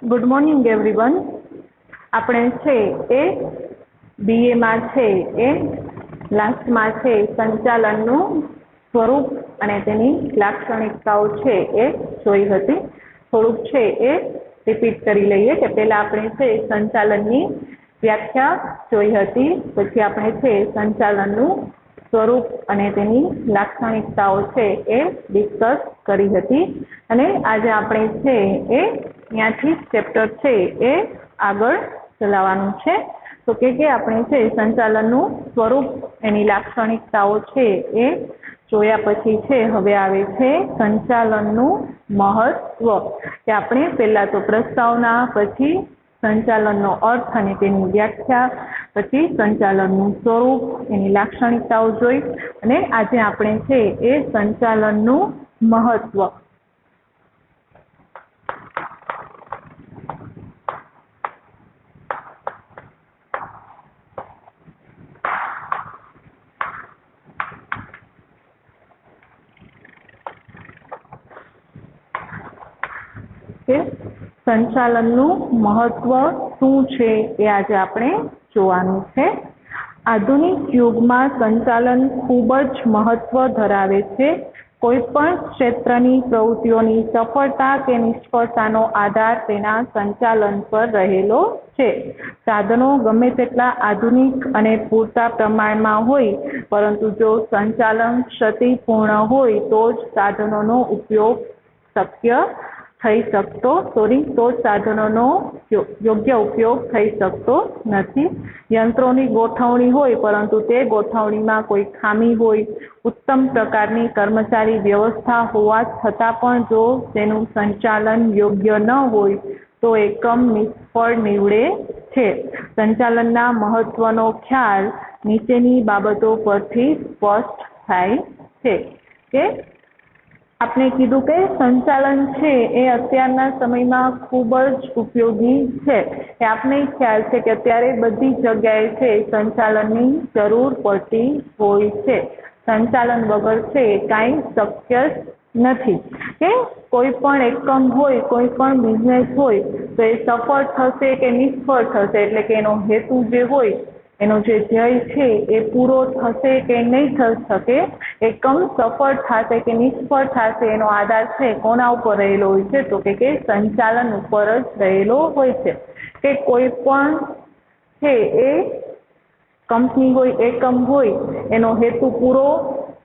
Good morning everyone. આપણે છે એ BA માં છે એ લાસ્ટમાં છે સંચાલનનું સ્વરૂપ અને તેની લાક્ષણિકતાઓ છે એ જોઈ હતી. થોડુંક છે એ રિપીટ કરી લઈએ કે પહેલા આપણે છે સંચાલનની વ્યાખ્યા જોઈ હતી, પછી આપણે છે સંચાલનનું સ્વરૂપ અને તેની લાક્ષણિકતાઓ છે એ ડિસ્કસ કરી હતી અને આજે આપણે છે એ ત્યાંથી ચેપ્ટર છે એ આગળ ચલાવવાનું છે. તો કે આપણે છે સંચાલનનું સ્વરૂપ એની લાક્ષણિકતાઓ છે એ જોયા પછી છે હવે આવે છે સંચાલનનું મહત્વ. કે આપણે પહેલા તો પ્રસ્તાવના, પછી સંચાલનનો અર્થ અને તેની વ્યાખ્યા, પછી સંચાલનનું સ્વરૂપ, એની લાક્ષણિકતાઓ જોઈ અને આજે આપણે છે એ સંચાલનનું મહત્વ. સંચાલનનું મહત્વ શું છે એ આજે આપણે જોવાનું છે. આધુનિક યુગમાં સંચાલન ખૂબ જ મહત્વ ધરાવે છે. કોઈ પણ ક્ષેત્રની પ્રવૃત્તિઓની સફળતા કે નિષ્ફળતાનો આધાર તેના સંચાલન પર રહેલો છે. સાધનો ગમે તેટલા આધુનિક અને પૂરતા પ્રમાણમાં હોય, પરંતુ જો સંચાલન ક્ષતિપૂર્ણ હોય તો જ સાધનોનો ઉપયોગ શક્ય થઈ શકતો તો જ સાધનોનો યોગ્ય ઉપયોગ થઈ શકતો નથી. યંત્રોની ગોઠવણી હોય પરંતુ તે ગોઠવણીમાં કોઈ ખામી હોય, ઉત્તમ પ્રકારની કર્મચારી વ્યવસ્થા હોવા છતાં પણ જો તેનું સંચાલન યોગ્ય ન હોય તો એકમ નિષ્ફળ નીવડે છે. સંચાલનના મહત્વનો ખ્યાલ નીચેની બાબતો પરથી સ્પષ્ટ થાય છે. કે આપણે કીધું કે સંચાલન છે એ અત્યારના સમયમાં ખૂબ જ ઉપયોગી છે. એ આપણે ખ્યાલ છે કે અત્યારે બધી જગ્યાએ છે સંચાલનની જરૂર પડતી હોય છે. સંચાલન વગર છે કાંઈ શક્ય નથી. કે કોઈ પણ એકમ હોય, કોઈ પણ બિઝનેસ હોય તો એ સફળ થશે કે નિષ્ફળ થશે, એટલે કે એનો હેતુ જે હોય, એનો જે ધ્યેય છે એ પૂરો થશે કે નહીં થઈ શકે, એકમ સફળ થશે કે નિષ્ફળ થશે એનો આધાર છે કોના ઉપર રહેલો હોય છે તો કે સંચાલન ઉપર જ રહેલો હોય છે. કે કોઈ પણ છે એ કંપની હોય, એકમ હોય, એનો હેતુ પૂરો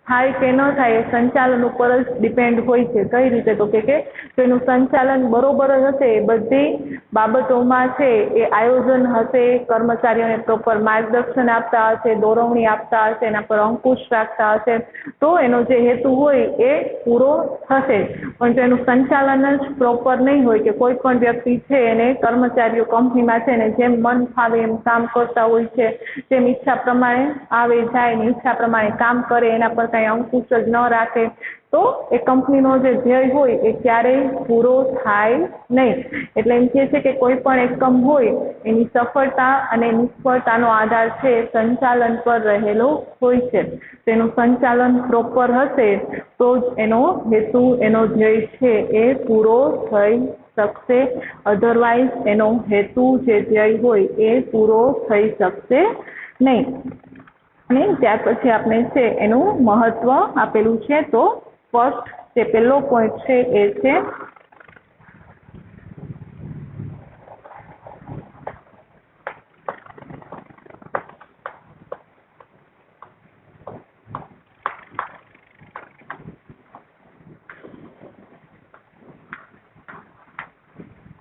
થાય કે ન થાય એ સંચાલન ઉપર જ ડિપેન્ડ હોય છે. કઈ રીતે તો કે એનું સંચાલન બરોબર જ હશે, બધી બાબતોમાં છે એ આયોજન હશે, કર્મચારીઓને પ્રોપર માર્ગદર્શન આપતા હશે, દોરવણી આપતા હશે, એના પર અંકુશ રાખતા હશે તો એનો જે હેતુ હોય એ પૂરો થશે. પણ જો એનું સંચાલન જ પ્રોપર નહીં હોય, કે કોઈ પણ વ્યક્તિ છે એને કર્મચારીઓ કંપનીમાં છે ને જેમ મન ફાવે એમ કામ કરતા હોય છે, જેમ ઈચ્છા પ્રમાણે આવે જાય ને ઈચ્છા પ્રમાણે કામ કરે, એના પર કઈ અંકુશ જ ન રાખે તો એ કંપનીનો જે ધ્યેય હોય એ ક્યારેય પૂરો થાય નહીં. એટલે એમ કહે છે કે કોઈ પણ એકમ હોય એની સફળતા અને નિષ્ફળતાનો આધાર છે સંચાલન પર રહેલો હોય છે. તેનું સંચાલન પ્રોપર હશે તો જ એનો હેતુ, એનો ધ્યેય છે એ પૂરો થઈ શકશે. અધરવાઇઝ એનો હેતુ, જે ધ્યેય હોય એ પૂરો થઈ શકશે નહીં. અને ત્યાર પછી આપણે છે એનું મહત્વ આપેલું છે. તો ફર્સ્ટ જે પહેલો પોઈન્ટ છે એ છે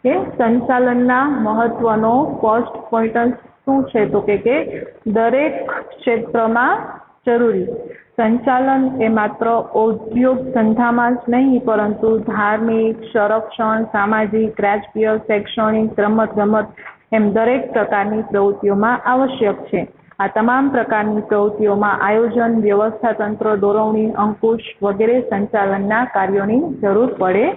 કે સંચાલનના મહત્વનો ફર્સ્ટ પોઈન્ટ શું છે તો કે દરેક ક્ષેત્રમાં જરૂરી. સંચાલન એ માત્ર ઉદ્યોગ ધંધામાં જ નહીં પરંતુ ધાર્મિક, સંરક્ષણ, સામાજિક, રાજકીય, શૈક્ષણિક, રમત-ગમત એમ દરેક પ્રકારની પ્રવૃત્તિઓમાં આવશ્યક છે. આ તમામ પ્રકારની પ્રવૃત્તિઓમાં આયોજન, વ્યવસ્થા તંત્ર, દોરવણી, અંકુશ વગેરે સંચાલનના કાર્યોની જરૂર પડે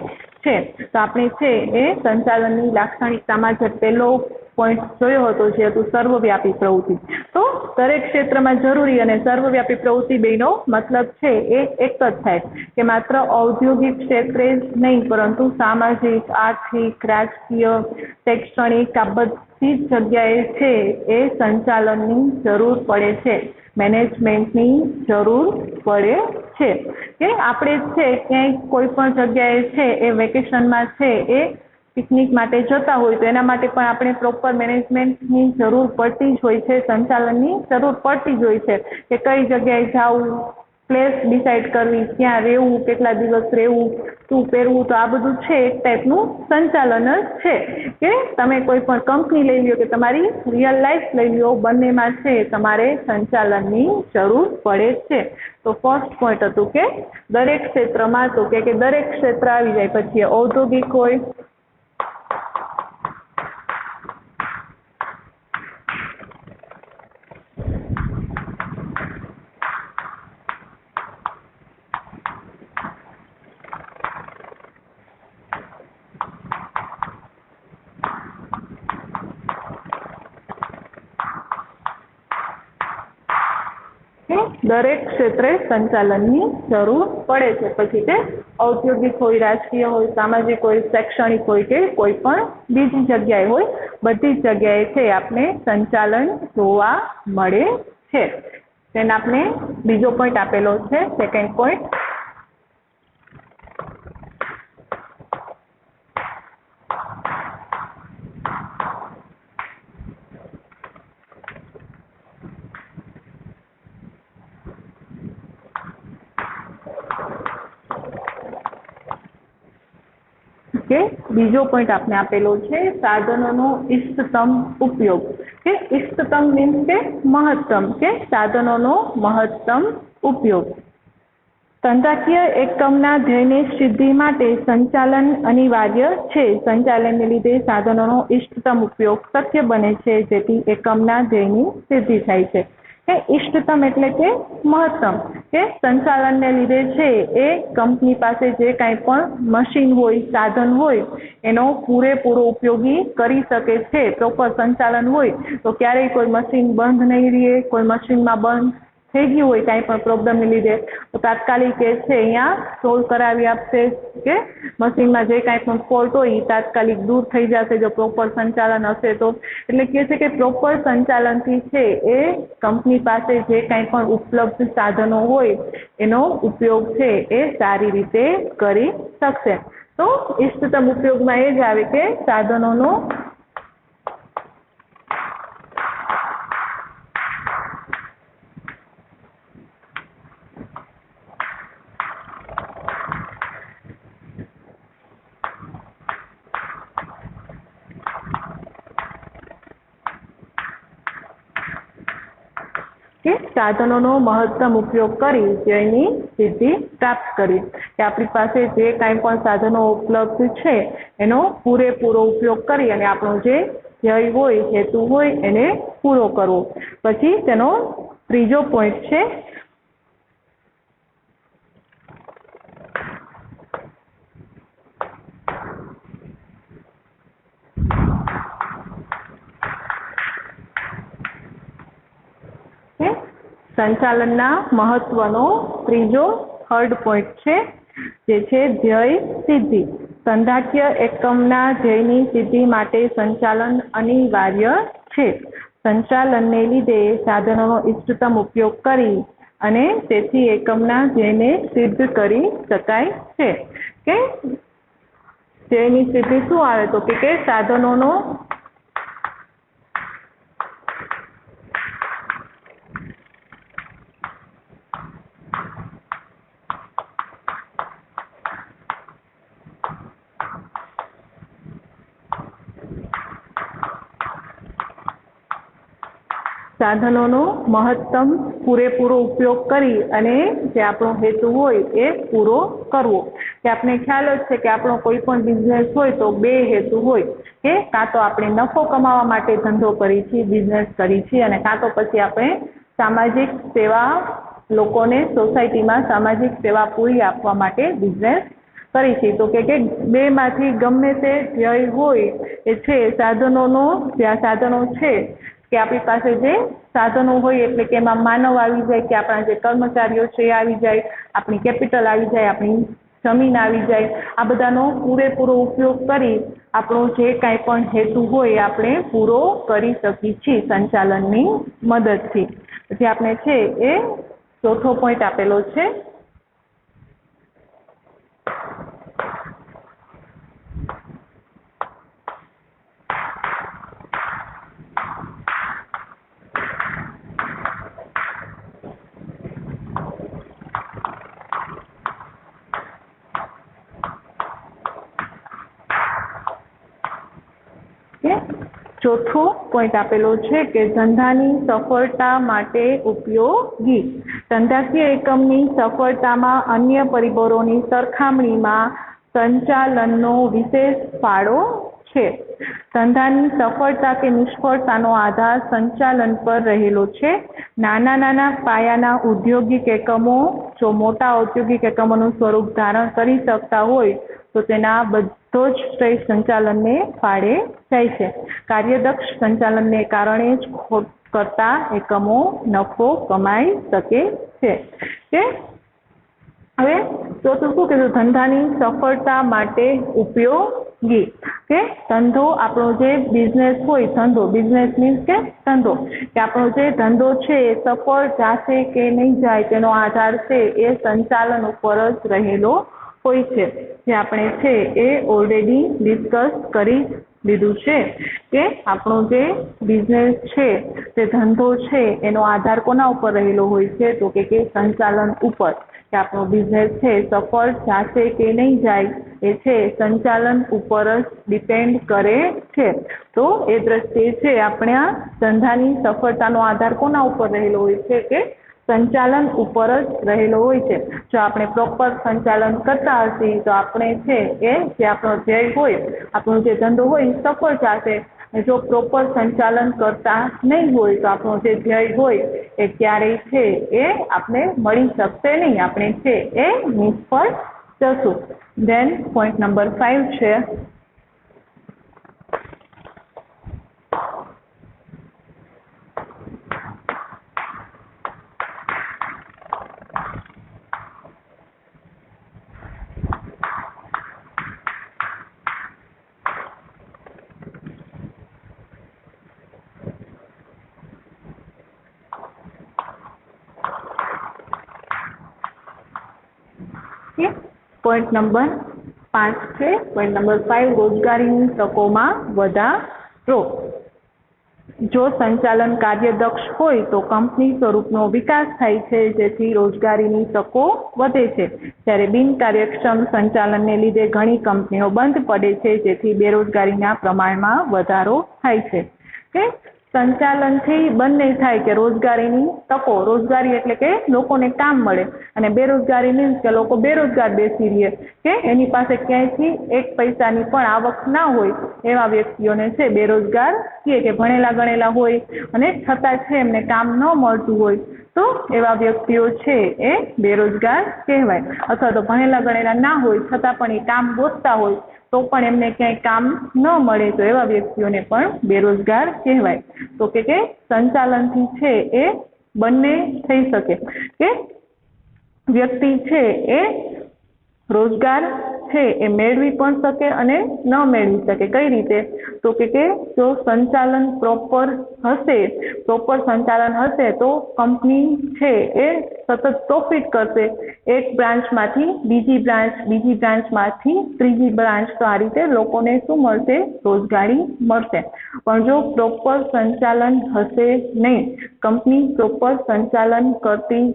છે. તો આપણે છે એ સંચાલનની લાક્ષણિકતામાં જે પહેલો પોઈન્ટ જોયો હતો જે હતું સર્વવ્યાપી પ્રવૃત્તિ. તો દરેક ક્ષેત્રમાં જરૂરી અને સર્વવ્યાપી પ્રવૃત્તિ બેનો મતલબ છે એ એક જ થાય કે માત્ર ઔદ્યોગિક ક્ષેત્રે જ નહીં પરંતુ સામાજિક, આર્થિક, રાજકીય, શૈક્ષણિક આ બધી જ જગ્યાએ છે એ સંચાલનની જરૂર પડે છે, મેનેજમેન્ટની જરૂર પડે છે. કે આપણે છે ક્યાંય કોઈ પણ જગ્યાએ છે એ વેકેશનમાં છે એ પિકનિક માટે જતા હોય તો એના માટે પણ આપણે પ્રોપર મેનેજમેન્ટની જરૂર પડતી જ હોય છે, સંચાલનની જરૂર પડતી જ હોય છે કે કઈ જગ્યાએ જવું, પ્લેસ ડિસાઇડ કરવી, ક્યાં રહેવું, કેટલા દિવસ રહેવું, શું પહેરવું. તો આ બધું છે એક ટાઈપનું સંચાલન જ છે કે તમે કોઈ પણ કંપની લઈ લ્યો કે તમારી રિયલ લાઈફ લઈ લ્યો, બંનેમાં છે તમારે સંચાલનની જરૂર પડે છે. તો ફર્સ્ટ પોઈન્ટ હતું કે દરેક ક્ષેત્રમાં તો કે દરેક ક્ષેત્ર આવી જાય, પછી ઔદ્યોગિક હોય, દરેક ક્ષેત્રે સંચાલનની જરૂર પડે છે. પછી તે ઔદ્યોગિક હોય, રાજકીય હોય, સામાજિક હોય, શૈક્ષણિક હોય કે કોઈ પણ બીજી જગ્યાએ હોય, બધી જ જગ્યાએ છે આપણે સંચાલન જોવા મળે છે. તેને આપણે બીજો પોઈન્ટ આપેલો છે, સેકન્ડ પોઈન્ટ. કે બીજો પોઈન્ટ આપણે આપેલો છે સાધનોનો ઇષ્ટતમ ઉપયોગ. કે ઇષ્ટતમ મીન્સ કે મહત્તમ, કે સાધનોનો મહત્તમ ઉપયોગ. ધંધાકીય એકમના ધ્યેયની સિદ્ધિ માટે સંચાલન અનિવાર્ય છે. સંચાલનને લીધે સાધનોનો ઇષ્ટતમ ઉપયોગ શક્ય બને છે જેથી એકમના ધ્યેયની સિદ્ધિ થાય છે. કે ઇષ્ટતમ એટલે કે મહત્તમ. કે સંચાલનને લીધે છે એ કંપની પાસે જે કાંઈ પણ મશીન હોય, સાધન હોય એનો પૂરેપૂરો ઉપયોગી કરી શકે છે. પ્રોપર સંચાલન હોય તો ક્યારેય કોઈ મશીન બંધ નહીં રહે, કોઈ મશીનમાં બંધ થઈ ગયું હોય કાંઈ પણ પ્રોબ્લેમને લીધે તો તાત્કાલિક એ છે અહીંયા સોલ્વ કરાવી આપશે કે મશીનમાં જે કાંઈ પણ ફોલ્ટ હોય એ તાત્કાલિક દૂર થઈ જશે જો પ્રોપર સંચાલન હશે તો. એટલે કહે છે કે પ્રોપર સંચાલનથી છે એ કંપની પાસે જે કાંઈ પણ ઉપલબ્ધ સાધનો હોય એનો ઉપયોગ છે એ સારી રીતે કરી શકશે. તો ઇષ્ટતમ ઉપયોગમાં એ જ આવે કે સાધનોનો સાધનોનો મહત્તમ ઉપયોગ કરી જેની સિદ્ધિ પ્રાપ્ત કરી. કે આપણી પાસે જે કાંઈ પણ સાધનો ઉપલબ્ધ છે એનો પૂરેપૂરો ઉપયોગ કરી અને આપણો જે ધ્યેય હોય, હેતુ હોય એને પૂરો કરવો. પછી તેનો ત્રીજો પોઈન્ટ છે સંચાલનના મહત્વનો ત્રીજો થર્ડ પોઈન્ટ છે જે છે ધ્યેય સિદ્ધિ. ધંધાકીય એકમના ધ્યેયની સિદ્ધિ માટે સંચાલન અનિવાર્ય છે. સંચાલનને લીધે સાધનોનો ઇષ્ટતમ ઉપયોગ કરી અને તેથી એકમના ધ્યેયને સિદ્ધ કરી શકાય છે. કે ધ્યેયની સિદ્ધિ શું આવે તો કે સાધનોનો સાધનોનો મહત્તમ પૂરેપૂરો ઉપયોગ કરી અને જે આપણો હેતુ હોય એ પૂરો કરવો. કે આપણે ખ્યાલ જ છે કે આપણો કોઈ પણ બિઝનેસ હોય તો બે હેતુ હોય કે કાં તો આપણે નફો કમાવા માટે ધંધો કરી છીએ, બિઝનેસ કરી છીએ અને કાં તો પછી આપણે સામાજિક સેવા લોકોને સોસાયટીમાં સામાજિક સેવા પૂરી આપવા માટે બિઝનેસ કરી છે? તો કે બેમાંથી ગમે તે ધ્યેય હોય એ છે સાધનોનો, જે આ સાધનો છે કે આપણી પાસે જે સાધનો હોય એટલે કે એમાં માનવ આવી જાય, કે આપણા જે કર્મચારીઓ છે એ આવી જાય, આપણી કેપિટલ આવી જાય, આપણી જમીન આવી જાય, આ બધાનો પૂરેપૂરો ઉપયોગ કરી આપણો જે કાંઈ પણ હેતુ હોય એ આપણે પૂરો કરી શકીએ છીએ સંચાલનની મદદથી. પછી આપણે છે એ ચોથો પોઈન્ટ આપેલો છે ચોથો પોઈન્ટ આપેલો છે કે ધંધાની સફળતા માટે ઉપયોગી. ધંધાકીય એકમની સફળતામાં અન્ય પરિબળોની સરખામણીમાં સંચાલનનો વિશેષ ફાળો છે. ધંધાની સફળતા કે નિષ્ફળતાનો આધાર સંચાલન પર રહેલો છે. નાના પાયાના ઔદ્યોગિક એકમો જો મોટા ઔદ્યોગિક એકમોનું સ્વરૂપ ધારણ કરી શકતા હોય તો તેના બધો જ શ્રેય સંચાલનને ફાળે જાય છે. કાર્યદક્ષ સંચાલનને કારણે જ ખોટ કરતા એકમો નફો કમાઈ શકે છે. કે હવે ચોથું શું કીધું? ધંધાની સફળતા માટે ઉપયોગી. કે ધંધો આપણો જે બિઝનેસ હોય, ધંધો બિઝનેસ મીન્સ કે ધંધો, કે આપણો જે ધંધો છે એ સફળ જશે કે નહીં જાય તેનો આધાર છે એ સંચાલન ઉપર જ રહેલો હોય છે. જે આપણે છે એ ઓલરેડી ડિસ્કસ કરી લીધું છે કે આપણો જે બિઝનેસ છે, તે ધંધો છે, એનો આધાર કોના ઉપર રહેલો હોય છે? તો કે સંચાલન ઉપર. કે આપણો બિઝનેસ છે સફળ જશે કે નહીં જાય એ છે સંચાલન ઉપર જ ડિપેન્ડ કરે છે. તો એ દ્રષ્ટિએ છે આપણા ધંધાની સફળતાનો આધાર કોના ઉપર રહેલો હોય છે? કે સંચાલન ઉપર જ રહેલો હોય છે. જો આપણે પ્રોપર સંચાલન કરતા હશે તો આપણે છે એ જે આપણો ધ્યેય હોય, આપણો જે ધંધો હોય સફળ જશે. જો પ્રોપર સંચાલન કરતા નહીં હોય તો આપણો જે ધ્યેય હોય એ ક્યારેય છે એ આપણે મળી શકશે નહીં, આપણે છે એ નિષ્ફળ જશું. ધેન પોઈન્ટ નંબર 5 છે પોઈન્ટ નંબર 5 છે. પોઈન્ટ નંબર 5 રોજગારીની તકોમાં વધારો. જો સંચાલન કાર્યદક્ષ હોય તો કંપની સ્વરૂપનો વિકાસ થાય છે, જેથી રોજગારીની તકો વધે છે. જ્યારે બિનકાર્યક્ષમ સંચાલનને લીધે ઘણી કંપનીઓ બંધ પડે છે, જેથી બેરોજગારીના પ્રમાણમાં વધારો થાય છે. કે સંચાલનથી બંને થાય કે રોજગારીની તકો, રોજગારી એટલે કે લોકોને કામ મળે, અને બેરોજગારી મીન્સ કે લોકો બેરોજગાર બેસી રહે, કે એની પાસે ક્યાંયથી એક પૈસાની પણ આવક ના હોય એવા વ્યક્તિઓને છે બેરોજગાર કહે. કે ભણેલા ગણેલા હોય અને છતાં છે એમને કામ ન મળતું હોય તો એવા વ્યક્તિઓ છે એ બેરોજગાર કહેવાય. અથવા તો ભણેલા ગણેલા ના હોય છતાં પણ એ કામ ગોતતા હોય તો પણ એમને ક્યાંય કામ ન મળે તો એવા વ્યક્તિઓને પણ બેરોજગાર કહેવાય. તો કે સંચાલનથી છે એ બંને થઈ શકે. કે વ્યક્તિ છે એ રોજગાર છે એ મેળવી પણ શકે અને ન મેળવી શકે. કઈ રીતે? તો કે જો સંચાલન પ્રોપર હશે, પ્રોપર સંચાલન હશે તો કંપની છે એ સતત પ્રોફિટ કરશે. એક બ્રાન્ચમાંથી બીજી બ્રાન્ચ, બીજી બ્રાન્ચમાંથી ત્રીજી બ્રાન્ચ, તો આ રીતે લોકોને શું મળશે? રોજગારી મળશે. પણ જો પ્રોપર સંચાલન હશે નહીં, કંપની પ્રોપર સંચાલન કરતી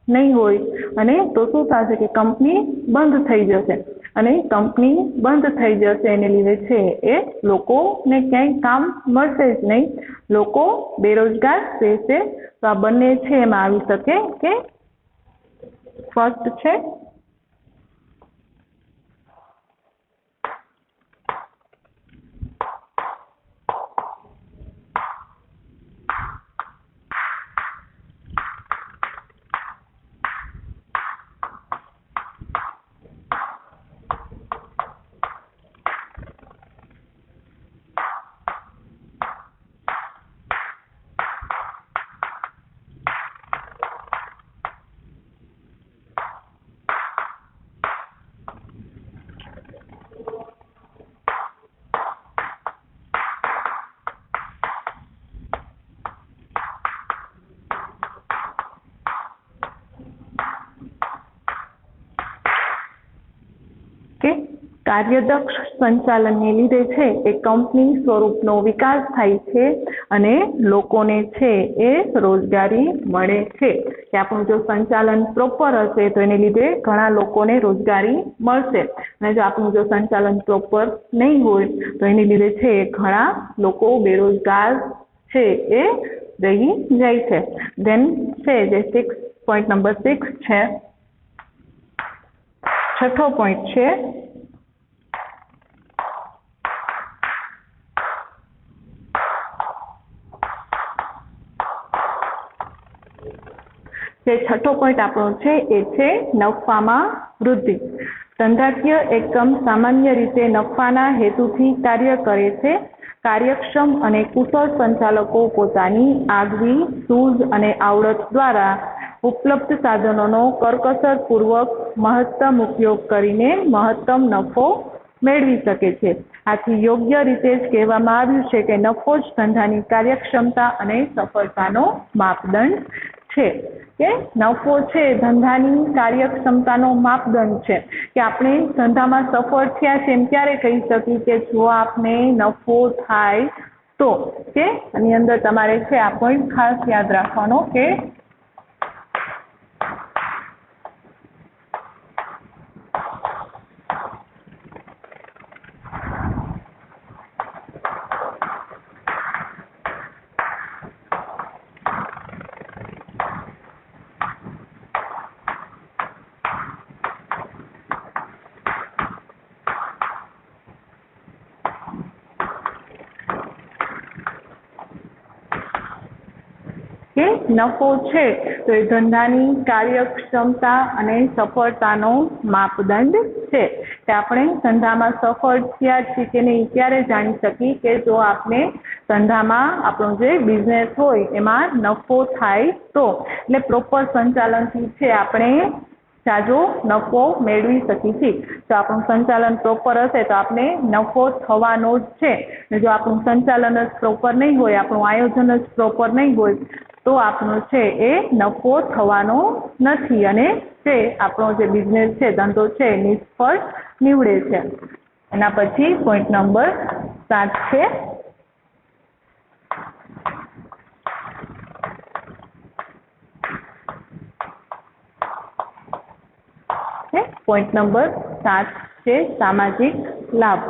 નહીં હોય અને તો શું થશે? કે કંપની બંધ થઈ જશે, અને કંપની બંધ થઈ જશે એને લીધે છે એ લોકોને ક્યાંય કામ મળશે જ નહીં, લોકો બેરોજગાર રહેશે. તો આ બંને છે એમાં આવી શકે. કે ફર્સ્ટ છે કાર્યદક્ષ સંચાલનને લીધે છે એ કંપની સ્વરૂપનો વિકાસ થાય છે અને લોકોને છે એ રોજગારી મળે છે કે આપણું જો સંચાલન પ્રોપર હશે તો એને લીધે ઘણા લોકોને રોજગારી મળશે અને જો આપણું જો સંચાલન પ્રોપર નહીં હોય તો એની લીધે છે ઘણા લોકો બેરોજગાર છે એ રહી જાય છે. ધેન છે જે 6 નંબર 6 છે, છઠ્ઠો પોઈન્ટ છે જે છઠ્ઠો પોઈન્ટ આપણો છે એ છે નફામાં વૃદ્ધિ. ધંધાકીય એકમ સામાન્ય રીતે નફાના હેતુથી કાર્ય કરે છે. કાર્યક્ષમ અને કુશળ સંચાલકો પોતાની આગવી સૂઝ અને આવડત દ્વારા ઉપલબ્ધ સાધનોનો કરકસરપૂર્વક મહત્તમ ઉપયોગ કરીને મહત્તમ નફો મેળવી શકે છે. આથી યોગ્ય રીતે જ કહેવામાં આવ્યું છે કે નફો જ ધંધાની કાર્યક્ષમતા અને સફળતાનો માપદંડ છે. કે નફો છે ધંધાની કાર્યક્ષમતાનો માપદંડ છે કે આપણે ધંધામાં સફળ થયા છે એમ ક્યારે કહી શકીએ કે જો આપને નફો થાય તો. કે આની અંદર તમારે છે આ પોઈન્ટ ખાસ યાદ રાખવાનો કે નફો છે તો એ ધંધાની કાર્યક્ષમતા અને સફળતાનો માપદંડ છે કે આપણે ધંધામાં સફળ થયા છીએ કે નહીં ત્યારે જાણી શકીએ કે જો આપણે ધંધામાં આપણો જે બિઝનેસ હોય એમાં નફો થાય તો. એટલે પ્રોપર સંચાલનથી છે આપણે જાજો નફો મેળવી શકીએ છીએ. જો આપણું સંચાલન પ્રોપર હશે તો આપણે નફો થવાનો જ છે. જો આપણું સંચાલન જ પ્રોપર નહીં હોય, આપણું આયોજન જ પ્રોપર નહીં હોય તો આપણો છે એ નફો થવાનો નથી અને તે આપણો જે બિઝનેસ છે ધંધો છે નિષ્ફળ નીવડે છે. એના પછી પોઈન્ટ નંબર 7 છે પોઈન્ટ નંબર 7 છે સામાજિક લાભ.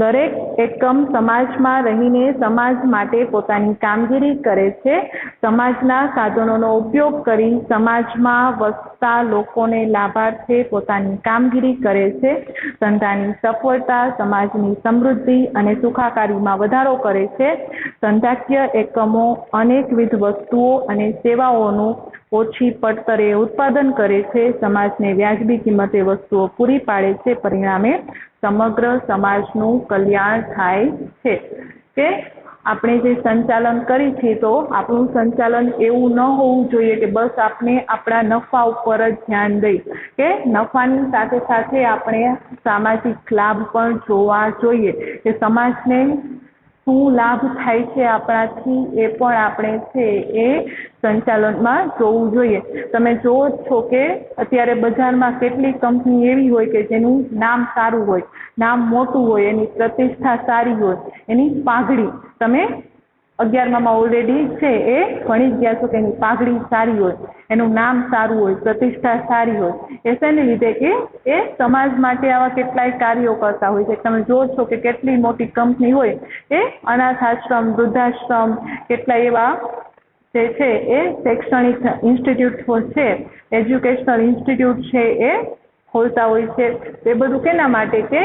દરેક એકમ સમાજમાં રહીને સમાજ માટે પોતાની કામગીરી કરે છે. સમાજના સાધનોનો ઉપયોગ કરી સમાજમાં વસતા લોકોને લાભાર્થે પોતાની કામગીરી કરે છે. ધંધાની સફળતા સમાજની સમૃદ્ધિ અને સુખાકારીમાં વધારો કરે છે. ધંધાકીય એકમો અનેકવિધ વસ્તુઓ અને સેવાઓનું ઓછી પડતરે ઉત્પાદન કરે છે. સમાજને વ્યાજબી કિંમતે વસ્તુઓ પૂરી પાડે છે. પરિણામે સમગ્ર સમાજનું કલ્યાણ થાય છે. કે આપણે જે સંચાલન કરી છે તો આપણું સંચાલન એવું ન હોવું જોઈએ કે બસ આપણે આપણા નફા ઉપર જ ધ્યાન દઈએ. કે નફાની સાથે સાથે આપણે સામાજિક લાભ પણ જોવા જોઈએ કે સમાજને શું લાભ થાય છે આપણાથી એ પણ આપણે છે એ સંચાલનમાં જોવું જોઈએ. તમે જુઓ છો કે અત્યારે બજારમાં કેટલી કંપની એવી હોય કે જેનું નામ સારું હોય, નામ મોટું હોય, એની પ્રતિષ્ઠા સારી હોય, એની પાઘડી તમે 11મામાં ઓલરેડી છે એ ભણી ગયા છો કે એની પાઘડી સારી હોય, એનું નામ સારું હોય, પ્રતિષ્ઠા સારી હોય. એ શેને લીધે કે એ સમાજ માટે આવા કેટલાય કાર્યો કરતા હોય છે. તમે જુઓ છો કે કેટલી મોટી કંપની હોય એ અનાથ આશ્રમ, વૃદ્ધાશ્રમ, કેટલાય એવા જે છે એ શૈક્ષણિક ઇન્સ્ટિટ્યૂટ છે, એજ્યુકેશનલ ઇન્સ્ટિટ્યૂટ છે એ ખોલતા હોય છે. એ બધું કેના માટે કે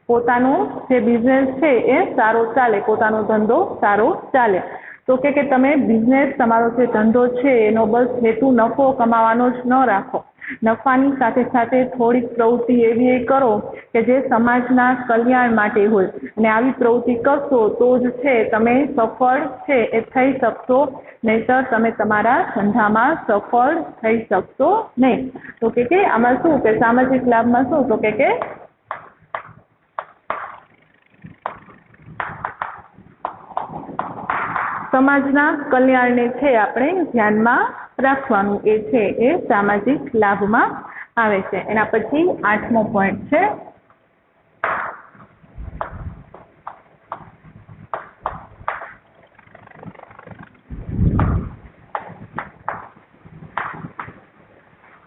પોતાનું જે બિઝનેસ છે એ સારો ચાલે, પોતાનો ધંધો સારો ચાલે. તો કે તમે બિઝનેસ તમારો જે ધંધો છે એનો બસ હેતુ નફો કમાવાનો જ ન રાખો. નફાની સાથે સાથે થોડીક પ્રવૃત્તિ એવી કરો કે જે સમાજના કલ્યાણ માટે હોય અને આવી પ્રવૃત્તિ કરશો તો જ છે તમે સફળ છે એ થઈ શકશો, નહીંતર તમે તમારા ધંધામાં સફળ થઈ શકશો નહીં. તો કે આમાં શું કે સામાજિક લાભમાં શું તો કે સમાજના કલ્યાણને છે આપણે ધ્યાનમાં રાખવાનું. એ છે એ સામાજિક લાભમાં આવે છે. એના પછી 8મો પોઈન્ટ છે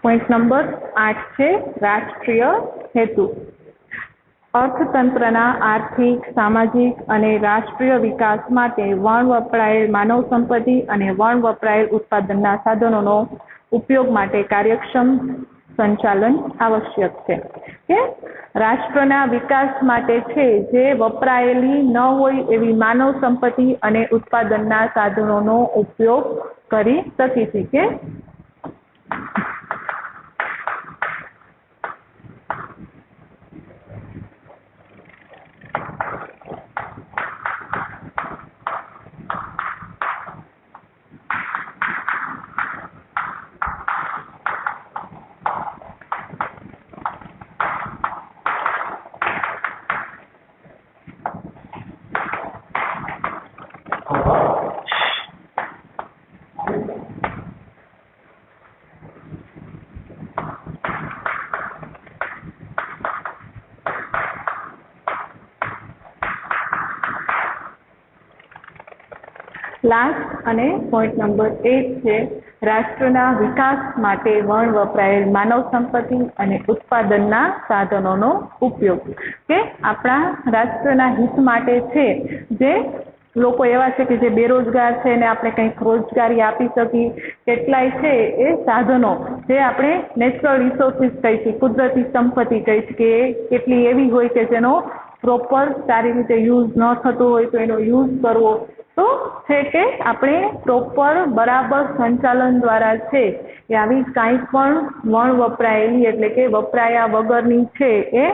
પોઈન્ટ નંબર 8 છે રાષ્ટ્રીય હેતુ. અર્થતંત્રના આર્થિક, સામાજિક અને રાષ્ટ્રીય વિકાસ માટે વપરાયેલ માનવ સંપત્તિ અને વપરાયેલ ઉત્પાદનના સાધનોનો ઉપયોગ માટે કાર્યક્ષમ સંચાલન આવશ્યક છે. કે રાષ્ટ્રના વિકાસ માટે છે જે વપરાયેલી ન હોય એવી માનવ સંપત્તિ અને ઉત્પાદનના સાધનોનો ઉપયોગ કરી શકીએ કે લાસ્ટ અને પોઈન્ટ નંબર 8 છે રાષ્ટ્રના વિકાસ માટે વપરાયેલ માનવ સંપત્તિ અને ઉત્પાદનના સાધનોનો ઉપયોગ. કે આપણા રાષ્ટ્રના હિત માટે છે જે લોકો એવા છે કે જે બેરોજગાર છે ને આપણે કંઈક રોજગારી આપી શકીએ, કેટલાય છે એ સાધનો જે આપણે નેચરલ રિસોર્સિસ કહી છીએ, કુદરતી સંપત્તિ કહી છીએ કે કેટલી એવી હોય કે જેનો પ્રોપર સારી રીતે યુઝ ન થતો હોય તો એનો યુઝ કરવો. તો છે કે આપણે પ્રોપર બરાબર સંચાલન દ્વારા છે એ આવી કાંઈ પણ વપરાયેલી એટલે કે વપરાયા વગરની છે એ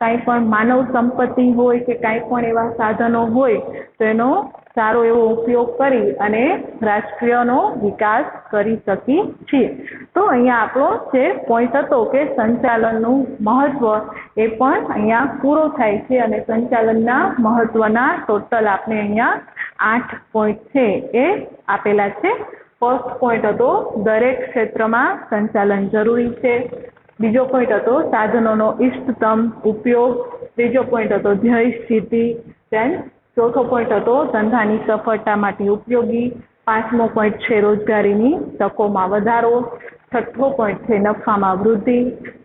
કાંઈ પણ માનવ સંપત્તિ હોય કે કાંઈ પણ એવા સાધનો હોય તો એનો સારો એવો ઉપયોગ કરી અને રાષ્ટ્રનો વિકાસ કરી શકીએ છીએ. તો અહીંયા આપણો જે પોઈન્ટ હતો કે સંચાલનનું મહત્વ એ પણ અહીંયા પૂરો થાય છે અને સંચાલનના મહત્વના ટોટલ આપણે અહીંયા 8 પોઈન્ટ છે એ આપેલા છે. ફર્સ્ટ પોઈન્ટ હતો દરેક ક્ષેત્રમાં સંચાલન જરૂરી છે. બીજો પોઈન્ટ હતો સાધનોનો ઇષ્ટતમ ઉપયોગ. ત્રીજો પોઈન્ટ હતો ધ્યેય સિદ્ધિ. દેન ચોથો પોઈન્ટ હતો ધંધાની સફળતા માટે ઉપયોગી. પાંચમો પોઈન્ટ છે રોજગારીની તકોમાં વધારો. છઠ્ઠો પોઈન્ટ છે નફામાં વૃદ્ધિ.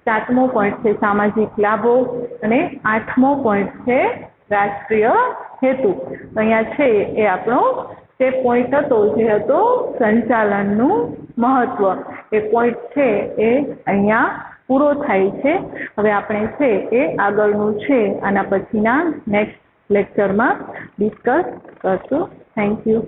સાતમો પોઈન્ટ છે સામાજિક લાભો અને આઠમો પોઈન્ટ છે રાષ્ટ્રીય હેતુ. અહીંયા છે એ આપણો જે પોઈન્ટ હતો જે હતો સંચાલનનું મહત્વ એ પોઈન્ટ છે એ અહીંયા પૂરો થાય છે. હવે આપણે છે એ આગળનું છે આના પછીના નેક્સ્ટ લેક્ચરમાં ડિસ્કસ કરશું. Thank you.